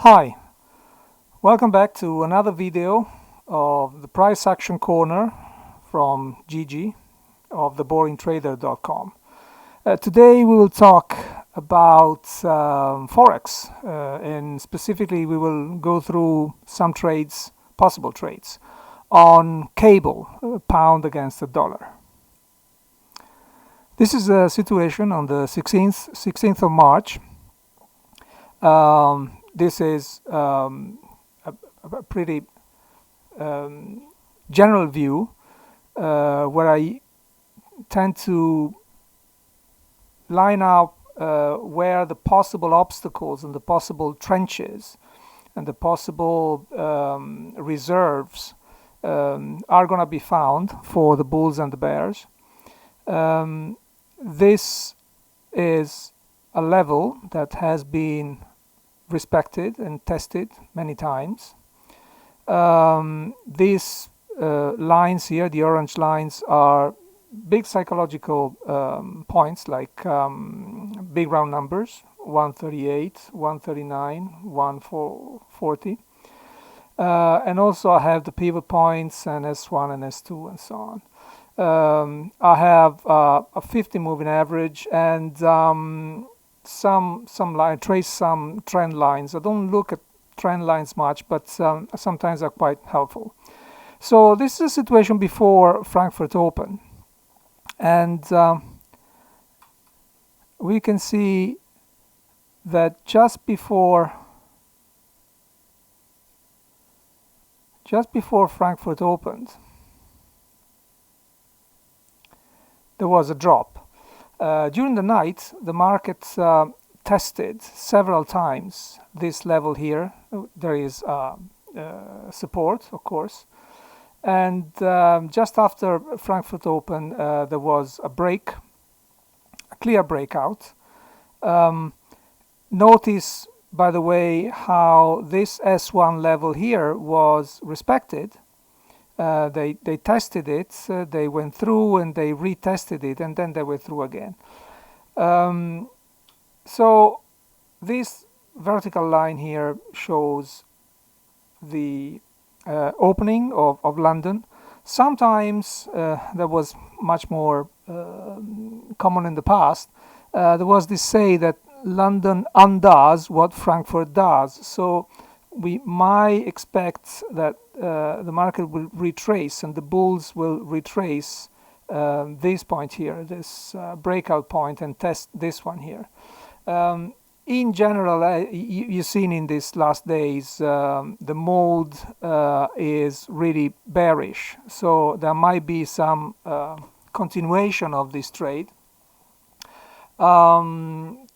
Hi, welcome back to another video of the price action corner from Gigi of theboringtrader.com. Today we will talk about Forex and specifically we will go through some trades, possible trades on cable, pound against the dollar. This is a situation on the 16th of March. This is a pretty general view where I tend to line up where the possible obstacles and the possible trenches and the possible reserves are going to be found for the bulls and the bears. This is a level that has been respected and tested many times. These lines here, the orange lines, are big psychological points, like big round numbers, 138, 139, 140. And also I have the pivot points and S1 and S2 and so on. I have a 50 moving average and trace some trend lines. I don't look at trend lines much, but sometimes are quite helpful. So this is a situation before Frankfurt Open, and we can see that just before Frankfurt opened, there was a drop. During the night, the market tested several times this level here. There is support, of course. And just after Frankfurt Open, there was a break, a clear breakout. Notice, by the way, how this S1 level here was respected. They tested it, they went through and they retested it, and then they went through again. So this vertical line here shows the opening of London. Sometimes that was much more common in the past. There was this say that London undoes what Frankfurt does. So we might expect that the market will retrace and the bulls will retrace this point here, this breakout point, and test this one here. In general, you've seen in these last days, the mode is really bearish. So there might be some continuation of this trade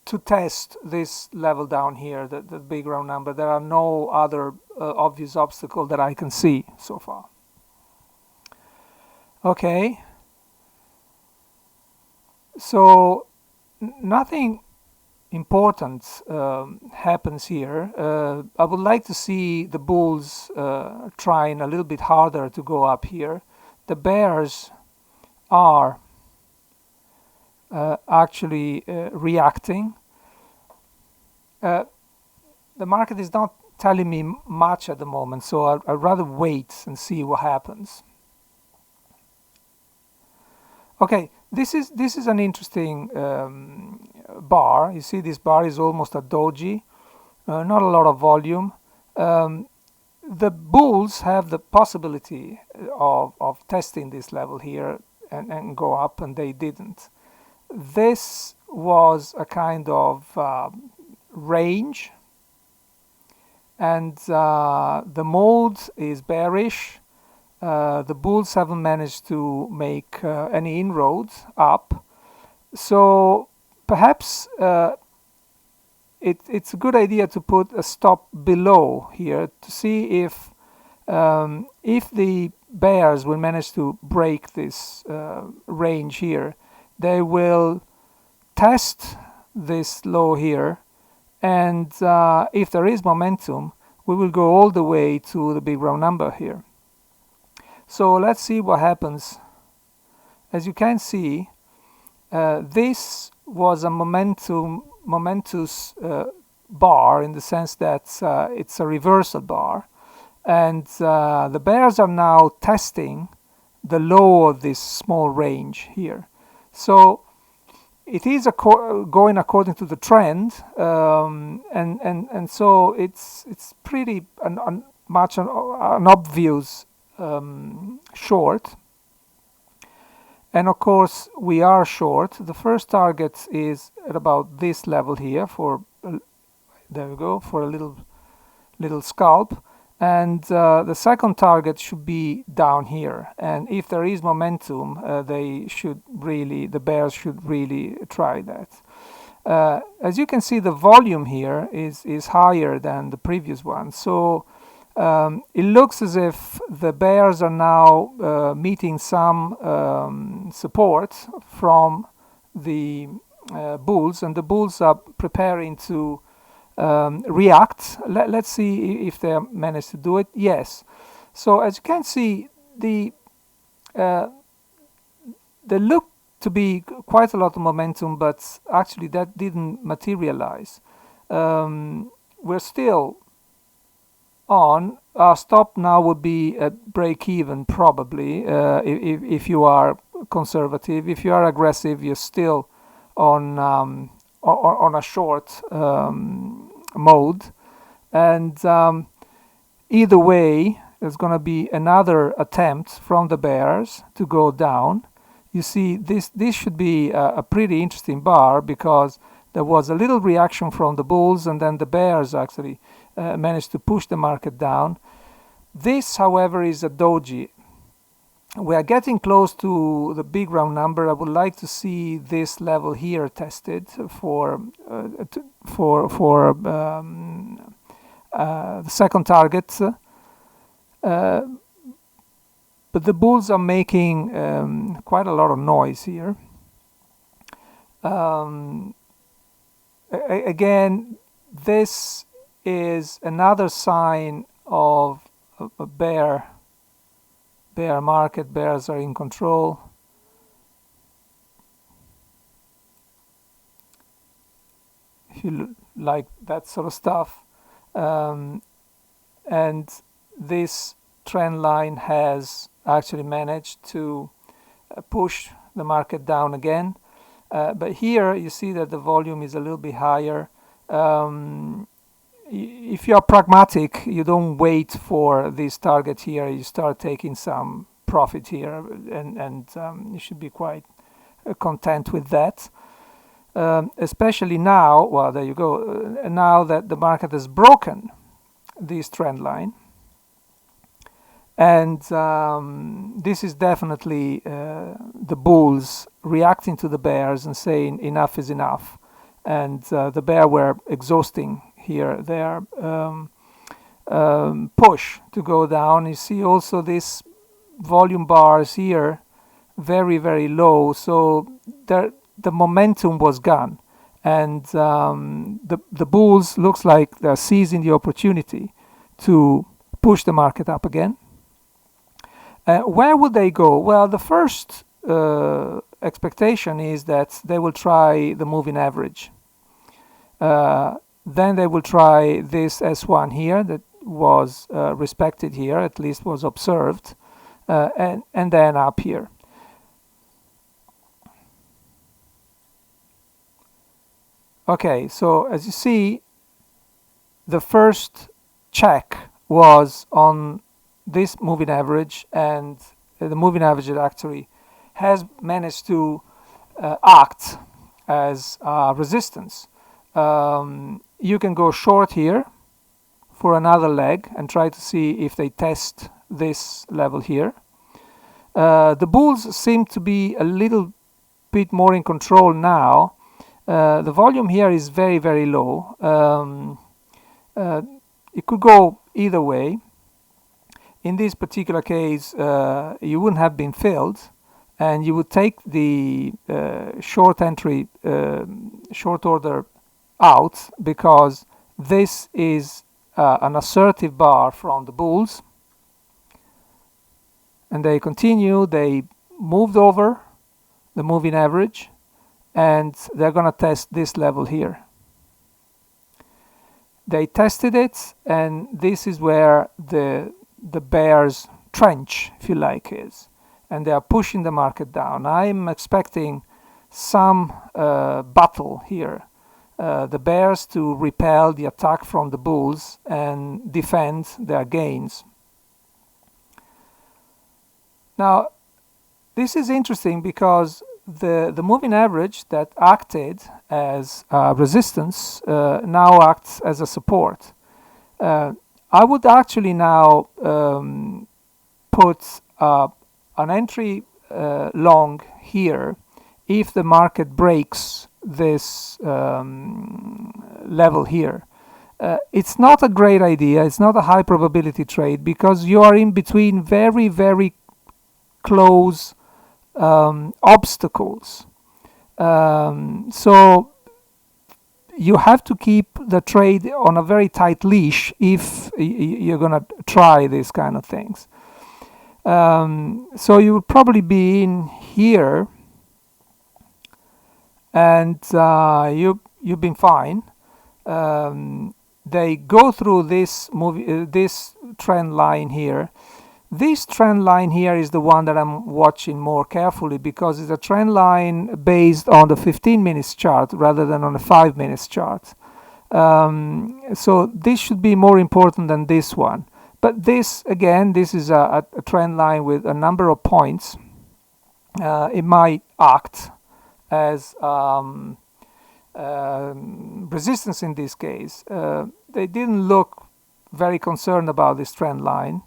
to test this level down here, the big round number. There are no other obvious obstacle that I can see so far. Okay. So nothing important happens here. I would like to see the bulls trying a little bit harder to go up here. The bears are actually reacting. The market is not telling me much at the moment, so I'd rather wait and see what happens. Okay, this is an interesting bar. You see, this bar is almost a doji, not a lot of volume. The bulls have the possibility of testing this level here and go up, and they didn't. This was a kind of range, and the mode is bearish. The bulls haven't managed to make any inroads up, so perhaps it's a good idea to put a stop below here to see if the bears will manage to break this range here. They will test this low here, and if there is momentum, we will go all the way to the big round number here. So let's see what happens. As you can see, this was a momentous bar in the sense that it's a reversal bar, and the bears are now testing the low of this small range here. So it is going according to the trend, and so it's pretty much an obvious short. And of course we are short. The first target is at about this level here for there we go, for a little scalp, and the second target should be down here, and if there is momentum, the bears should really try that. As you can see, the volume here is higher than the previous one, so it looks as if the bears are now meeting some support from the bulls, and the bulls are preparing to react. Let's see if they manage to do it. Yes. So as you can see, they look to be quite a lot of momentum, but actually that didn't materialize. We're still on. Our stop now would be at break even, probably, if you are conservative. If you are aggressive, you're still on a short mode, and either way there's going to be another attempt from the bears to go down. You see, this should be a pretty interesting bar, because there was a little reaction from the bulls, and then the bears actually managed to push the market down. This, however, is a doji. We are getting close to the big round number. I would like to see this level here tested for the second target. But the bulls are making quite a lot of noise here. Again, this is another sign of a bear market. Bears are in control. If you like that sort of stuff, and this trend line has actually managed to push the market down again, but here you see that the volume is a little bit higher. If you are pragmatic, you don't wait for this target here. You start taking some profit here, and you should be quite content with that. Especially now, well, there you go. Now that the market has broken this trend line, and this is definitely the bulls reacting to the bears and saying enough is enough, and the bear were exhausting here their push to go down. You see also this volume bars here very, very low, so the momentum was gone, and the bulls looks like they're seizing the opportunity to push the market up again. Where would they go? Well, the first expectation is that they will try the moving average. Then they will try this S1 here that was respected here, at least was observed, and then up here. Okay, so as you see, the first check was on this moving average, and the moving average actually has managed to act as resistance. You can go short here for another leg and try to see if they test this level here. The bulls seem to be a little bit more in control now. The volume here is very, very low. It could go either way. In this particular case, you wouldn't have been filled, and you would take the short entry, short order out, because this is an assertive bar from the bulls, and they continue. They moved over the moving average, and they're going to test this level here. they tested it, and this is where the bears trench, if you like, is, and they are pushing the market down. I'm expecting some battle here, the bears to repel the attack from the bulls and defend their gains. Now, this is interesting because the moving average that acted as resistance now acts as a support. I would actually now put an entry long here if the market breaks this level here. It's not a great idea, it's not a high probability trade because you are in between very, very close obstacles. So you have to keep the trade on a very tight leash if you're going to try these kind of things. So you will probably be in here, and you've been fine. They go through this this trend line here. This trend line here is the one that I'm watching more carefully because it's a trend line based on the 15 minutes chart rather than on a 5 minutes chart. So this should be more important than this one. But this, again, this is a trend line with a number of points. It might act as resistance in this case. They didn't look very concerned about this trend line.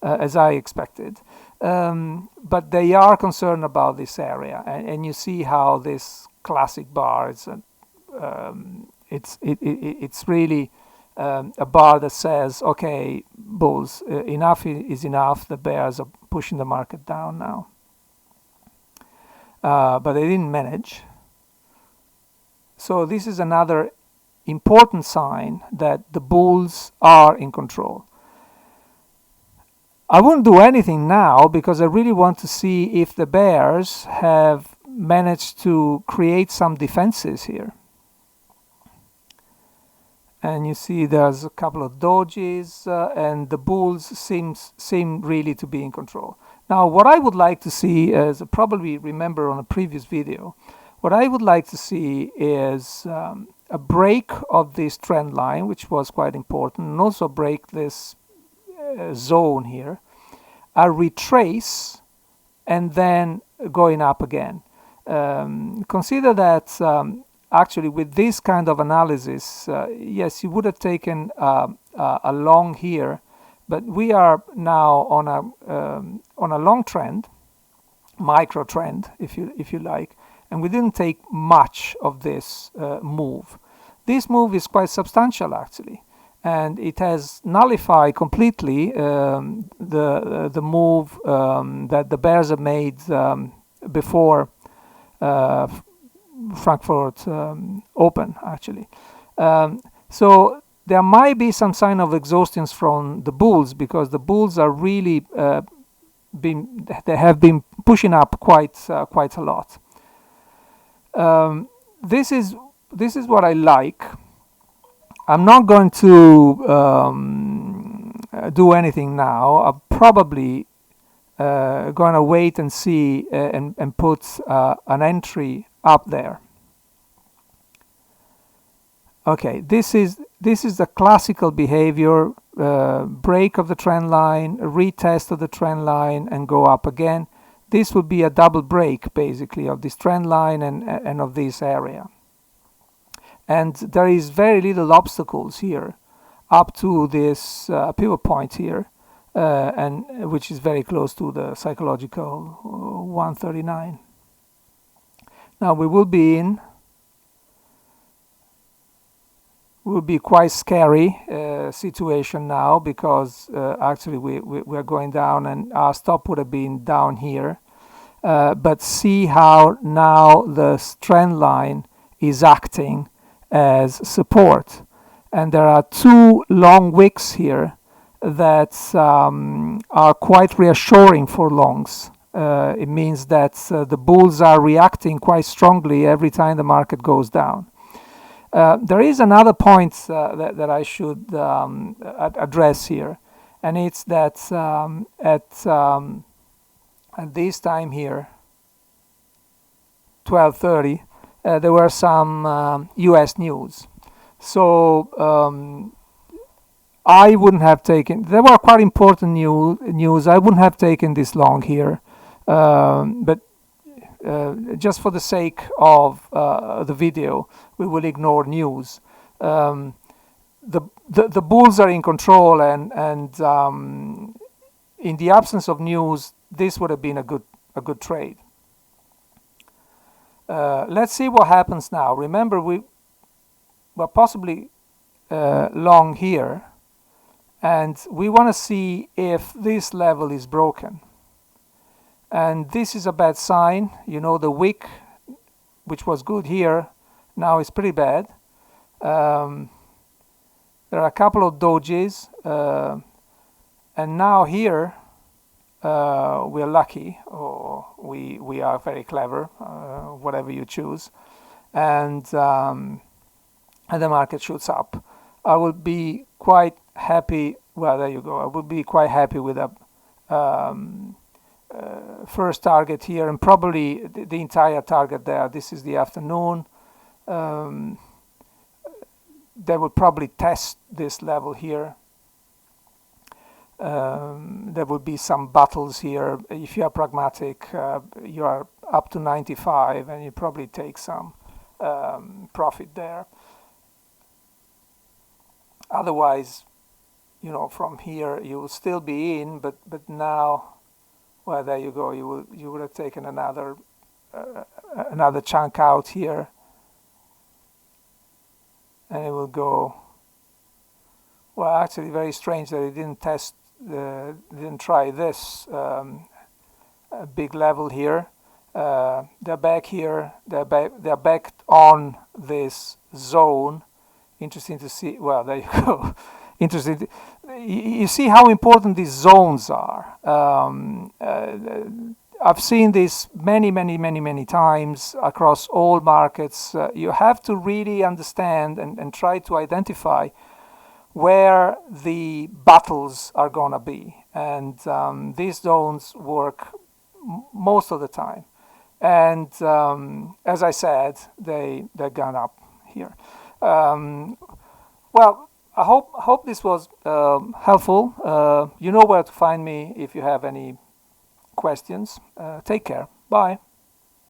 As I expected, but they are concerned about this area, and you see how this classic bar is. It's really a bar that says, "Okay, bulls, enough is enough. The bears are pushing the market down now," but they didn't manage. So this is another important sign that the bulls are in control. I won't do anything now because I really want to see if the bears have managed to create some defenses here. And you see there's a couple of dojis and the bulls seem really to be in control. Now what I would like to see, as I probably remember on a previous video, what I would like to see is a break of this trend line, which was quite important, and also break this zone here, a retrace, and then going up again. Consider that actually with this kind of analysis, yes, you would have taken a long here, but we are now on a long trend, micro trend, if you like, and we didn't take much of this move. This move is quite substantial actually, and it has nullified completely the move that the bears have made before Frankfurt Open actually. So there might be some sign of exhaustion from the bulls because the bulls are really they have been pushing up quite a lot. This is what I like. I'm not going to do anything now. I'm probably going to wait and see and put an entry up there. Okay, this is the classical behavior: break of the trend line, retest of the trend line, and go up again. This would be a double break, basically, of this trend line and of this area. And there is very little obstacles here up to this pivot point here, and which is very close to the psychological 139. Now we will be in. Will be quite scary situation now because actually we are going down and our stop would have been down here. But see how now the trend line is acting as support, and there are two long wicks here that are quite reassuring for longs. It means that the bulls are reacting quite strongly every time the market goes down. There is another point that I should address here, and it's that at this time here, 12:30, there were some U.S. news. So I wouldn't have taken. There were quite important news. I wouldn't have taken this long here, but just for the sake of the video, we will ignore news. The bulls are in control, and in the absence of news, this would have been a good trade. Let's see what happens now. Remember, we were possibly long here, and we want to see if this level is broken. And this is a bad sign. You know, the wick, which was good here, now is pretty bad. There are a couple of dojis, and now here we are lucky, or we are very clever, whatever you choose, and the market shoots up. I will be quite happy. Well, there you go. I will be quite happy with a first target here, and probably the entire target there. This is the afternoon. They will probably test this level here. There will be some battles here. If you are pragmatic, you are up to 95, and you probably take some profit there. Otherwise, you know, from here you will still be in, but now, well, there you go. You would have taken another chunk out here, and it will go. Well, actually, very strange that it didn't try this big level here. They're back here. They're back on this zone. Interesting to see. Well, there you go. Interesting. You see how important these zones are. I've seen this many times across all markets. You have to really understand and try to identify where the battles are gonna be, and these zones work most of the time. And as I said, they're gone up here. Well, I hope this was helpful. You know where to find me if you have any questions. Take care. Bye.